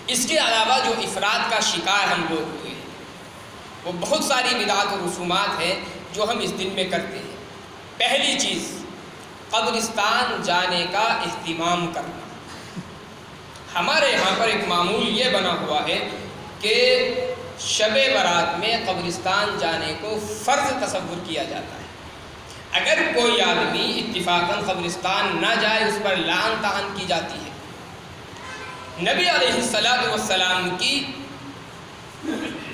اس کے علاوہ جو افراد کا شکار ہم لوگ ہوئے ہیں وہ بہت ساری بدعات و رسومات ہیں جو ہم اس دن میں کرتے ہیں۔ پہلی چیز قبرستان جانے کا اہتمام کرنا۔ ہمارے یہاں پر ایک معمول یہ بنا ہوا ہے کہ شب برات میں قبرستان جانے کو فرض تصور کیا جاتا ہے۔ اگر کوئی آدمی اتفاقاً قبرستان نہ جائے اس پر لعن طعن کی جاتی ہے۔ نبی علیہ السلام کی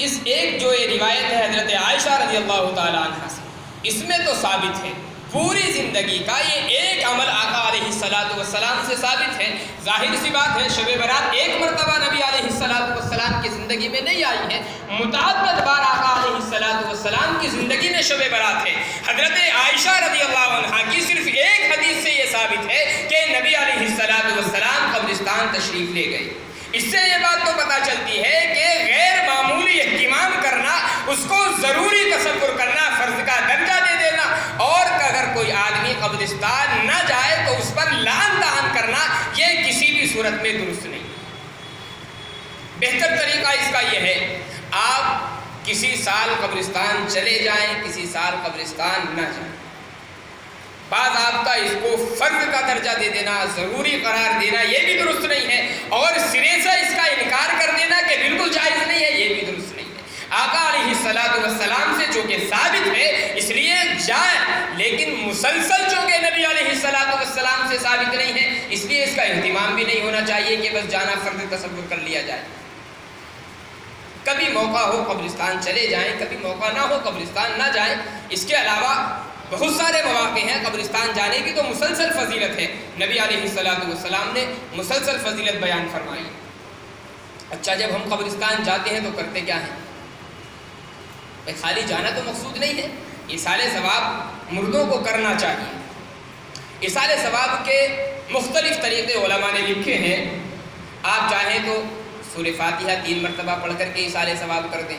اس ایک جو یہ روایت ہے حضرت عائشہ رضی اللہ تعالیٰ عنہ سے، اس میں تو ثابت ہے پوری زندگی کا یہ ایک عمل آقا علیہ السلام سے ثابت ہے۔ ظاہر سی بات ہے شب برات ایک مرتبہ نبی علیہ السلام کی زندگی میں نہیں آئی ہے، متعدد بار آقا علیہ السلام کی زندگی میں شب برات ہے۔ حضرت عائشہ رضی اللہ عنہ کی صرف ایک حدیث سے یہ ثابت ہے کہ نبی علیہ السلام قبرستان تشریف لے گئے۔ اس سے یہ بات تو پتہ چلتی ہے کہ غیر معمولی اہتمام کرنا، اس کو ضروری تصور کرنا، فرض کا درجہ دے دینا، اور اگر کوئی آدمی قبرستان نہ جائے تو اس پر لعن طعن کرنا، یہ کسی بھی صورت میں درست نہیں۔ بہتر طریقہ اس کا یہ ہے آپ کسی سال قبرستان چلے جائیں، کسی سال قبرستان نہ جائیں۔ بعض آپ کا اس کو فرض کا درجہ دے دینا، ضروری قرار دینا، یہ بھی درست نہیں ہے، اور سرے سے اس کا انکار کر دینا کہ بالکل جائز نہیں ہے، یہ بھی درست نہیں ہے۔ آقا علیہ السلام سے چونکہ ثابت ہے اس لیے جائیں، لیکن مسلسل چونکہ نبی علیہ السلام سے ثابت نہیں ہے اس لیے اس کا اہتمام بھی نہیں ہونا چاہیے کہ بس جانا فرض تصور کر لیا جائے۔ کبھی موقع ہو قبرستان چلے جائیں، کبھی موقع نہ ہو قبرستان نہ جائیں۔ اس کے علاوہ بہت سارے مواقع ہیں قبرستان جانے کی تو مسلسل فضیلت ہے، نبی علیہ السلام نے مسلسل فضیلت بیان فرمائی۔ اچھا، جب ہم قبرستان جاتے ہیں تو کرتے کیا ہیں؟ خالی جانا تو مقصود نہیں ہے، ایصال ثواب مردوں کو کرنا چاہیے۔ ایصال ثواب کے مختلف طریقے علماء نے لکھے ہیں۔ آپ چاہیں تو سورہ فاتحہ 3 مرتبہ پڑھ کر کے ایصال ثواب کر دیں۔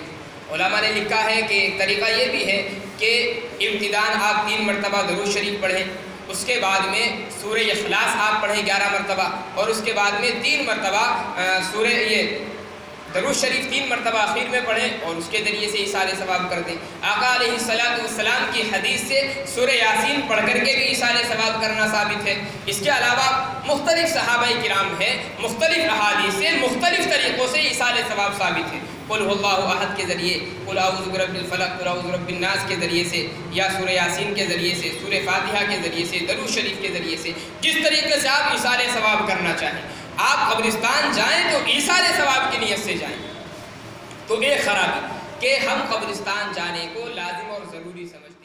علماء نے لکھا ہے کہ ایک طریقہ یہ بھی ہے کہ ابتداءً آپ 3 مرتبہ درود شریف پڑھیں، اس کے بعد میں سورہ اخلاص آپ پڑھیں 11 مرتبہ، اور اس کے بعد میں 3 مرتبہ درود شریف 3 مرتبہ آخر میں پڑھیں اور اس کے ذریعے سے ایصال ثواب کر دیں۔ آقا علیہ السلام کی حدیث سے سورہ یاسین پڑھ کر کے بھی ایصال ثواب کرنا ثابت ہے۔ اس کے علاوہ مختلف صحابہ کرام ہیں، مختلف احادیث سے مختلف طریقوں سے ایصال ثواب ثابت ہے۔ قل هو اللہ احد کے ذریعے، قل اعوذ برب الفلق، قل اعوذ برب الناس کے ذریعے سے، یا سورہ یاسین کے ذریعے سے، سورہ فاتحہ کے ذریعے سے، درود شریف کے ذریعے سے، جس طریقے سے آپ ایصال ثواب کرنا چاہیں۔ آپ قبرستان جائیں تو ایصال ثواب کی نیت سے جائیں۔ تو ایک خرابی کہ ہم قبرستان جانے کو لازم اور ضروری سمجھتے ہیں۔